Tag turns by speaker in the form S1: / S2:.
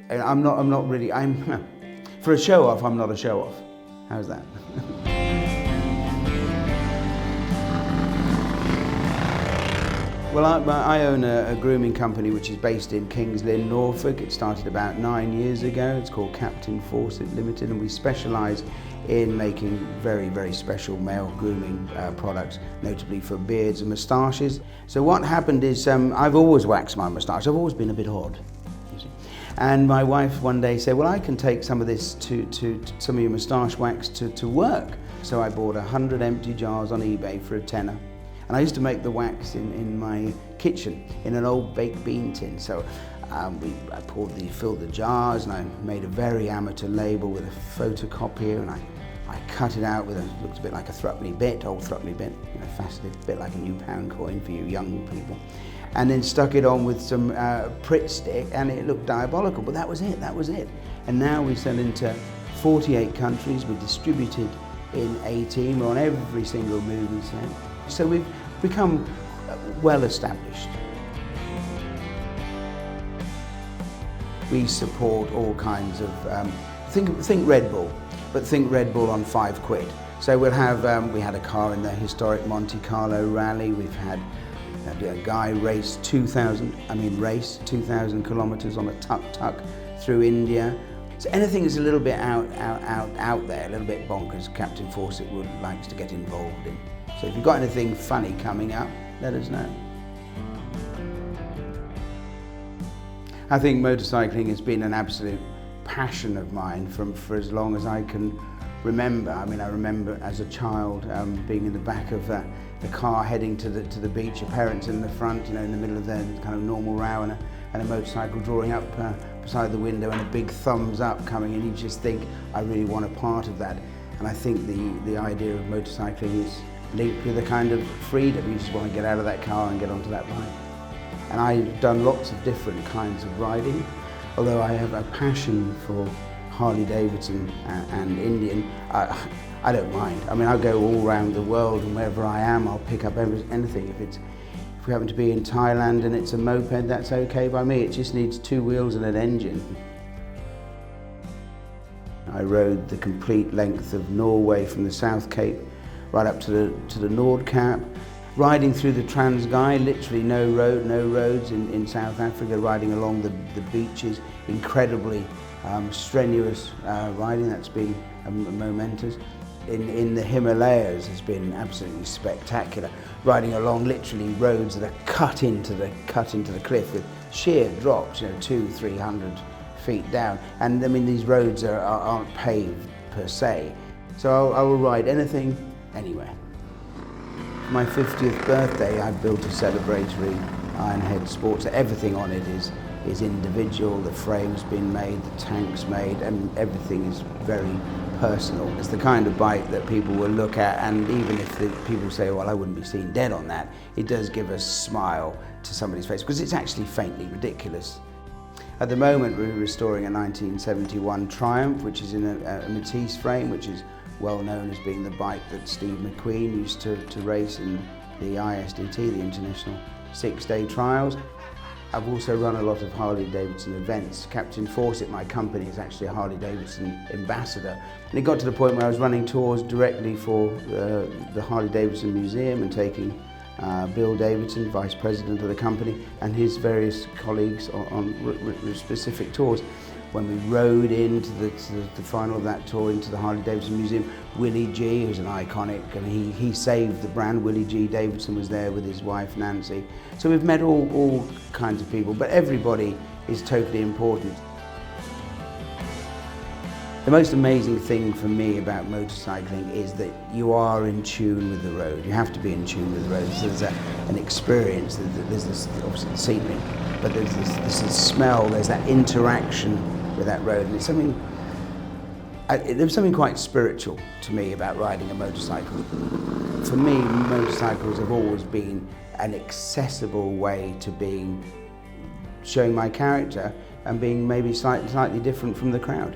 S1: And I'm not really, for a show-off, I'm not a show-off. How's that? Well, I own a grooming company which is based in Kings Lynn, Norfolk. It started about 9 years ago. It's called Captain Fawcett Limited, and we specialise in making very, very special male grooming products, notably for beards and moustaches. So what happened is, I've always waxed my moustache. I've always been a bit odd, you see. And my wife one day said, well, I can take some of this to some of your moustache wax to work. So I bought 100 empty jars on eBay for a tenner. And I used to make the wax in my kitchen in an old baked bean tin. So I filled the jars, and I made a very amateur label with a photocopier, and I cut it out with looked a bit like a threepenny bit, old threepenny bit, faceted, a bit like a new pound coin for you young people. And then stuck it on with some Pritt stick, and it looked diabolical, but that was it. And now we sell into 48 countries, we're distributed in 18, we're on every single movie set. So we've become well established. We support all kinds of, think Red Bull, but think Red Bull on 5 quid. So we'll have, we had a car in the historic Monte Carlo rally. We've had a guy race 2,000 kilometers on a tuk-tuk through India. So anything that's a little bit out there, a little bit bonkers, Captain Fawcett likes to get involved in. So if you've got anything funny coming up, let us know. I think motorcycling has been an absolute passion of mine for as long as I can remember. I mean, I remember as a child being in the back of the car heading to the beach, your parents in the front, in the middle of the kind of normal row, and a motorcycle drawing up beside the window and a big thumbs up coming in. You just think, I really want a part of that. And I think the idea of motorcycling is linked with a kind of freedom. You just want to get out of that car and get onto that bike. And I've done lots of different kinds of riding, although I have a passion for Harley-Davidson and Indian. I don't mind. I mean, I'll go all around the world, and wherever I am, I'll pick up anything. If we happen to be in Thailand and it's a moped, that's okay by me. It just needs 2 wheels and an engine. I rode the complete length of Norway from the South Cape right up to the Nordkap, riding through the Transguy, literally no roads in South Africa, riding along the beaches, incredibly strenuous riding. That's been momentous. In the Himalayas has been absolutely spectacular, riding along literally roads that are cut into the cliff with sheer drops, 200-300 feet down. And I mean, these roads aren't paved per se. So I will ride anything, anywhere. For my 50th birthday, I built a celebratory Ironhead Sports. Everything on it is individual. The frame's been made, the tank's made, and everything is very personal. It's the kind of bike that people will look at, and even if people say, well, I wouldn't be seen dead on that, it does give a smile to somebody's face, because it's actually faintly ridiculous. At the moment, we're restoring a 1971 Triumph, which is in a Matisse frame, which is well known as being the bike that Steve McQueen used to race in the ISDT, the International 6-Day Trials. I've also run a lot of Harley-Davidson events. Captain Fawcett, my company, is actually a Harley-Davidson ambassador. And it got to the point where I was running tours directly for the Harley-Davidson Museum and taking Bill Davidson, vice president of the company, and his various colleagues on specific tours. When we rode into the final of that tour into the Harley-Davidson Museum, Willie G, who's an iconic, and he saved the brand. Willie G Davidson was there with his wife Nancy. So we've met all kinds of people, but everybody is totally important. The most amazing thing for me about motorcycling is that you are in tune with the road. You have to be in tune with the road. So there's an experience, there's this, obviously the scenery, but there's this smell, there's that interaction with that road. And it's something, there's something quite spiritual to me about riding a motorcycle. For me, motorcycles have always been an accessible way to showing my character and being maybe slightly different from the crowd.